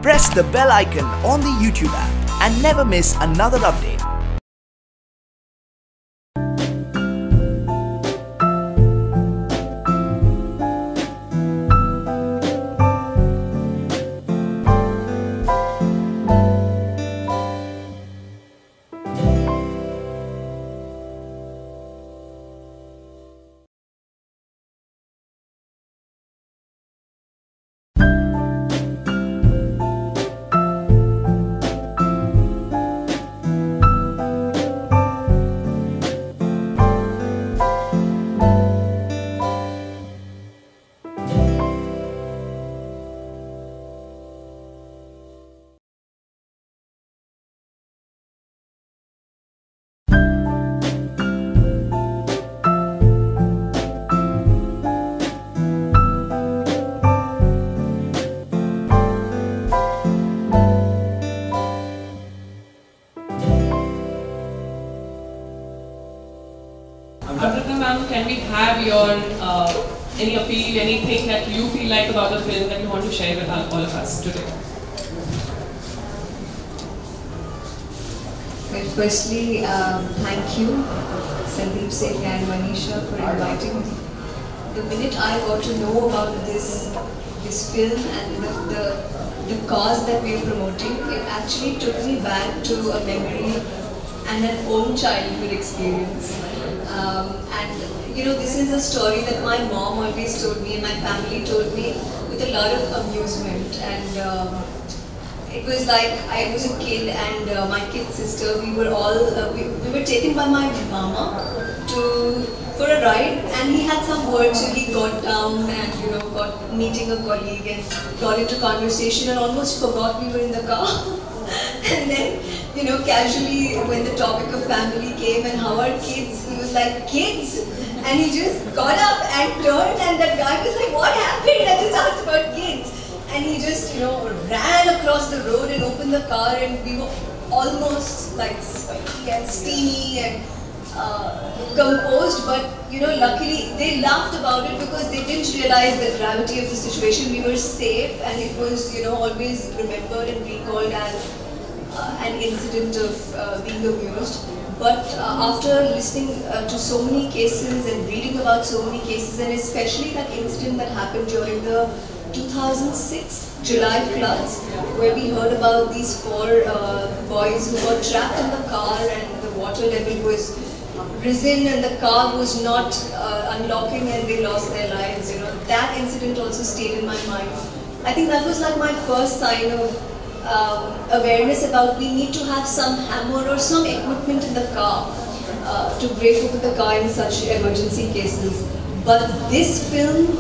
Press the bell icon on the YouTube app and never miss another update. Amrita ma'am, can we have your any appeal, anything that you feel like about the film that you want to share with all of us today? Well, firstly, thank you, Sandeep Singh and Manisha, for inviting me. The minute I got to know about this film and the cause that we are promoting, it actually took me back to a memory and an own childhood experience. And you know, this is a story that my mom always told me and my family told me with a lot of amusement. And it was like I was a kid and my kid sister, we were all, we were taken by my mama for a ride, and he had some words, so he got down and, you know, got meeting a colleague and got into conversation and almost forgot we were in the car. And then, you know, casually when the topic of family came and how are kids, he was like, kids? And he just got up and turned, and that guy was like, what happened? I just asked about kids. And he just, you know, ran across the road and opened the car, and we were almost like sweaty and steamy and composed, but you know, luckily they laughed about it because they didn't realize the gravity of the situation. We were safe, and it was, you know, always remembered and recalled as an incident of being amused. But after listening to so many cases and reading about so many cases, and especially that incident that happened during the 2006 July floods, where we heard about these 4 boys who were trapped in the car and the water level was risen and the car was not unlocking and they lost their lives. You know, that incident also stayed in my mind. I think that was like my first sign of awareness about we need to have some hammer or some equipment in the car to break open the car in such emergency cases. But this film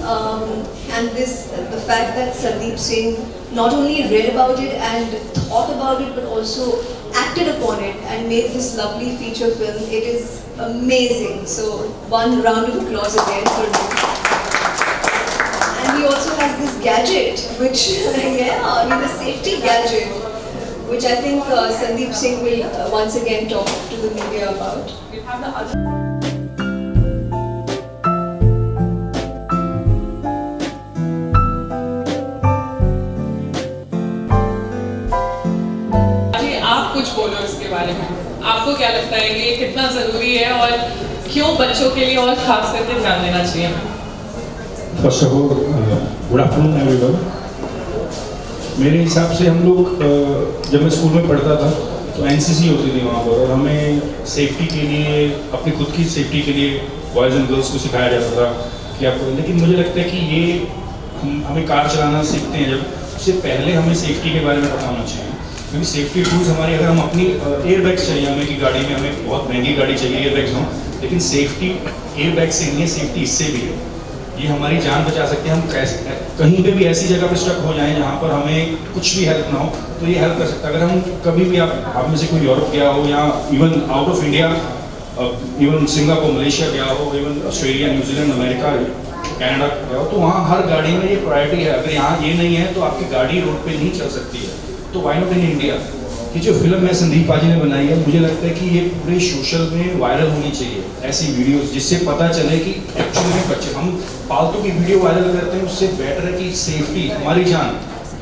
and the fact that Sandeep Singh not only read about it and thought about it, but also acted upon it and made this lovely feature film, it is amazing. So one round of applause again for me. And he also has this gadget, which, yeah, I mean the safety gadget, which I think Sandeep Singh will once again talk to the media about. We have the other. कुछ बोलो इसके बारे में, आपको क्या लगता है ये कितना ज़रूरी है और क्यों बच्चों के लिए और खास करके ध्यान देना चाहिए? First of all good afternoon everyone. मेरे हिसाब से हम लोग जब मैं स्कूल में पढ़ता था तो एनसीसी होती थी वहाँ पर, और हमें सेफ्टी के लिए, अपनी खुद की सेफ्टी के लिए बॉयज़ एंड गर्ल्स को सिखाया जाता था कि आपको, लेकिन मुझे लगता है कि ये हमें कार चलाना सीखते हैं जब, उससे पहले हमें सेफ्टी के बारे में पता होना चाहिए। क्योंकि सेफ्टी टूल्स हमारी, अगर हम अपनी एयरबैग्स चाहिए हमें कि गाड़ी में, हमें बहुत महंगी गाड़ी चाहिए एयरबैग्स हों, लेकिन सेफ्टी एयरबैग से नहीं है, सेफ्टी इससे भी है। ये हमारी जान बचा सकते हैं। हम कैसे कहीं पे भी ऐसी जगह पे स्टक हो जाएं जहाँ पर हमें कुछ भी हेल्प ना हो, तो ये हेल्प कर सकता है। अगर हम कभी भी, आप में से कोई यूरोप गया हो या even out of India, even Singapore, Malaysia गया हो, even Australia, New Zealand, America, Canada गया हो, तो वहाँ हर गाड़ी में ये प्रायोरिटी है। अगर यहाँ ये नहीं है तो आपकी गाड़ी रोड पर नहीं चल सकती है। तो वाई नॉट इन इंडिया? ये जो फिल्म है संदीप पाजी ने बनाई है, मुझे लगता है कि ये पूरे सोशल में वायरल होनी चाहिए, ऐसी वीडियोस, जिससे पता चले कि एक्चुअली में बच्चे, हम फालतू की वीडियो वायरल करते हैं, उससे बेटर है कि सेफ्टी, हमारी जान,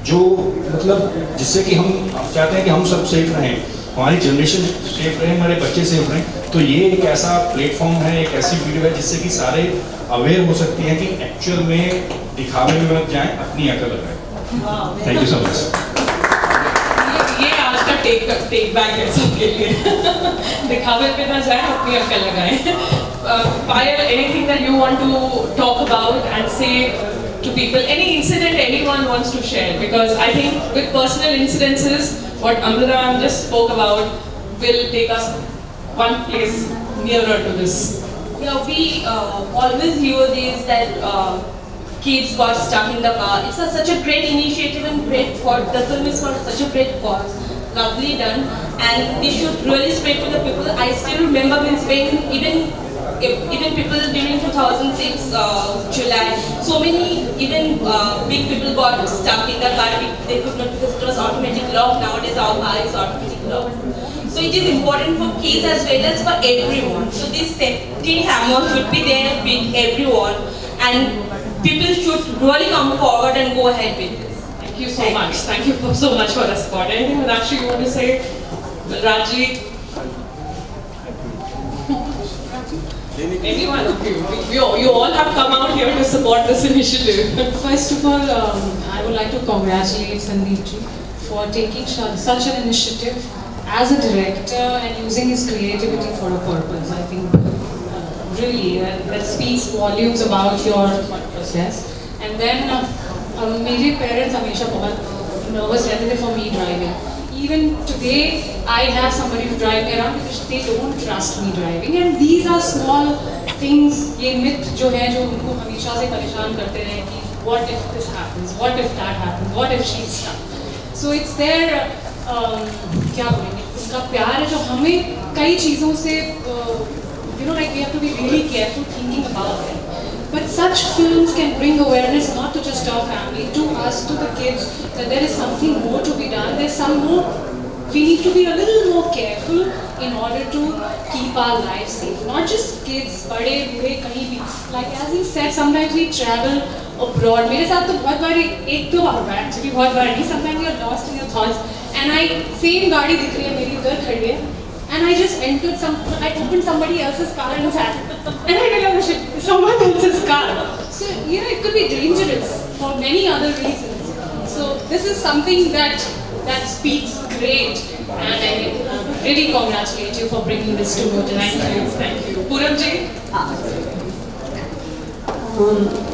जो मतलब जिससे कि हम चाहते हैं कि हम सब सेफ रहें, हमारी जनरेशन सेफ रहे, हमारे बच्चे सेफ रहें। तो ये एक ऐसा प्लेटफॉर्म है, एक ऐसी वीडियो है जिससे कि सारे अवेयर हो सकते हैं कि एक्चुअल में दिखावे में मत जाएं, अपनी अकल लगाएं। Thank you so much. ये आज का टेक बैक है सबके लिए। दिखावे पे ना जाए, अपनी अकल लगाएं। Payal, anything that you want to talk about and say to people, any incident anyone wants to share? Because I think with personal incidences, what Amrita just spoke about will take us one place nearer to this. Yeah, we always hear this that kids got stuck in the car. It's such a great initiative and great for the film is for such a great cause. Lovely done, and this should really spread to the people. I still remember when even people during 2006 July, so many even big people got stuck in the car. They could not because it was automatic lock. Nowadays our car is automatic lock. So it is important for kids as well as for everyone. So this safety hammer should be there with everyone, and people should really come forward and go ahead with this. Thank you so much. Thank you so much for the support. Anything Meenakshi you want to say? Raji? Any one of you? You all have come out here to support this initiative. First of all, I would like to congratulate Sandeep ji for taking such an initiative as a director and using his creativity for a purpose. I think really that speaks volumes about your process. And then मेरे parents हमेशा बहुत nervous रहते थे for me driving. Even today, I have somebody to drive me around because they don't trust me driving. And these are small things. ये myth जो है जो उनको हमेशा से परेशान करते रहे कि what if this happens, what if that happens, what if she's stuck. So it's their क्या बोलेंगे उनका प्यार है जो हमें कई चीज़ों से like we have to be really careful thinking about it. But such films can bring awareness not to just our family, to us, to the kids, that there is something more to be done. There's some more, we need to be a little more careful in order to keep our lives safe. Not just kids, बड़े बूढ़े कहीं भी. Like as you said, sometimes we travel abroad. मेरे साथ तो बहुत बार एक दो बार हुआ है, actually बहुत बार नहीं. Sometimes you are lost in your thoughts, and same गाड़ी दिख रही है मेरी उधर खड़ी है. And I just I opened somebody else's car and sat. And I realized, shit, it's someone else's car. So, it could be dangerous for many other reasons. So, this is something that speaks great. And I really congratulate you for bringing this to notice. Thank you. Puram ji?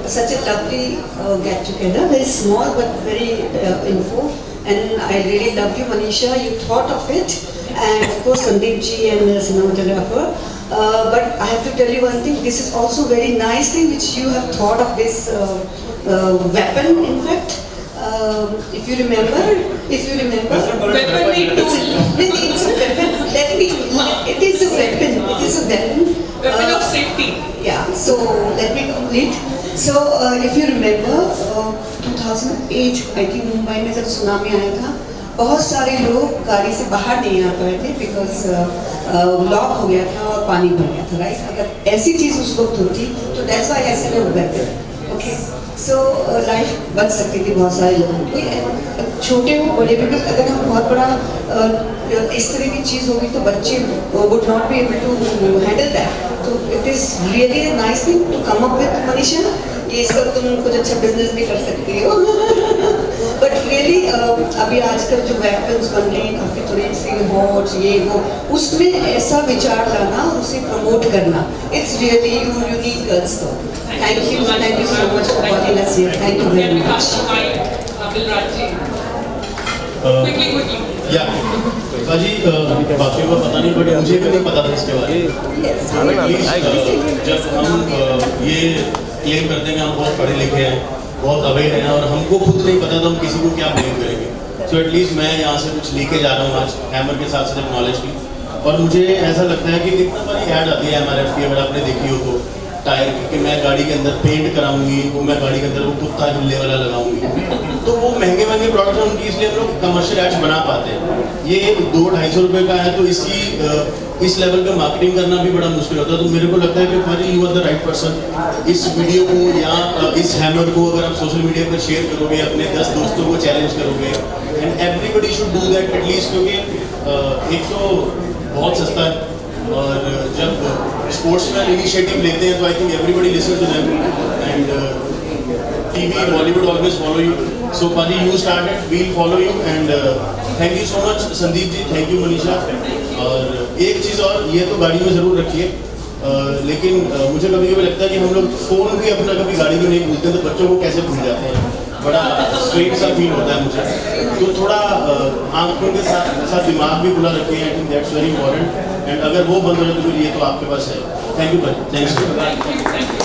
Such a lovely get together, very small but very info. And I really love you, Manisha. You thought of it. And of course Sandeep ji and the cinematographer. But I have to tell you one thing, this is also very nice thing which you have thought of this weapon in fact. If you remember, weaponry tool. It's a weapon, it is a weapon. Weapon of safety. Yeah, so let me complete. So if you remember, 2008 I think Mumbai में जब tsunami आया था, बहुत सारे लोग गाड़ी से बाहर नहीं आ पाए थे बिकॉज लॉक हो गया था और पानी भर गया था, राइट? अगर ऐसी चीज़ उस वक्त होती तो that's why I said weapon. Okay, so life बच सकती थी बहुत सारे लोगों की, छोटे हो बड़े, बिकॉज अगर हम बहुत बड़ा इस तरह की चीज़ होगी तो बच्चे would not be able to handle that. तो it is really a nice thing to come up with, Manisha. ये इस वक्त तुम कुछ अच्छा बिजनेस भी कर सकती हो. बट रियली अभी आजकल जो वेपन्स बन रही हैं काफ़ी थोड़ी सी हॉट ये वो, उसमें ऐसा विचार लाना और उसे प्रमोट करना, इट्स रियली यूनिक गर्ल्स. तो thank you so much for calling us here. Thank you very much. या जी बाकी को पता नहीं, बट मुझे भी नहीं पता था इसके बारे में. जब हम ये क्लेम करते हैं कि हम बहुत पढ़े लिखे हैं, बहुत अवेयर हैं, और हमको खुद नहीं पता तो हम किसी को क्या ब्लेम करेंगे. सो एटलीस्ट मैं यहाँ से कुछ लेके जा रहा हूँ आज हैमर के साथ नॉलेज की. और मुझे ऐसा लगता है कि कितना बड़ी ऐड आती है MRF की, अगर आपने देखी हो तो, टायर कि मैं गाड़ी के अंदर पेंट कराऊंगी, वो मैं गाड़ी के अंदर वो कुत्ता हिलने वाला लगाऊंगी। तो वो महंगे प्रोडक्ट हैं उनकी, इसलिए हम लोग कमर्शियल एड्स बना पाते हैं। ये 200-250 रुपये का है तो इसकी इस लेवल पे मार्केटिंग करना भी बड़ा मुश्किल होता है। तो मेरे को लगता है कि भाजी you are the right person. इस वीडियो को या इस हैमर को अगर आप सोशल मीडिया पर शेयर करोगे, अपने 10 दोस्तों को चैलेंज करोगे, and everybody should do that at least, क्योंकि एक तो बहुत सस्ता है और जब स्पोर्ट्समैन इनिशिएटिव लेते हैं तो I think everybody listen to them and TV Bollywood always follow you. So पाजी you started, we'll follow you and thank you so much Sandeep ji, thank you Manisha. और एक चीज़ और, ये तो गाड़ी में ज़रूर रखिए, लेकिन मुझे कभी कभी लगता है कि हम लोग फ़ोन भी अपना कभी गाड़ी में नहीं भूलते, तो बच्चों को कैसे भूल जाते हैं, बड़ा स्ट्रेट सा फील होता है मुझे। तो थोड़ा आंखों के साथ दिमाग भी खुला रखिए, I think that's very important. And अगर वो बंद हो जाए तो फिर ये तो आपके पास है। थैंक यू भाई, थैंक्स।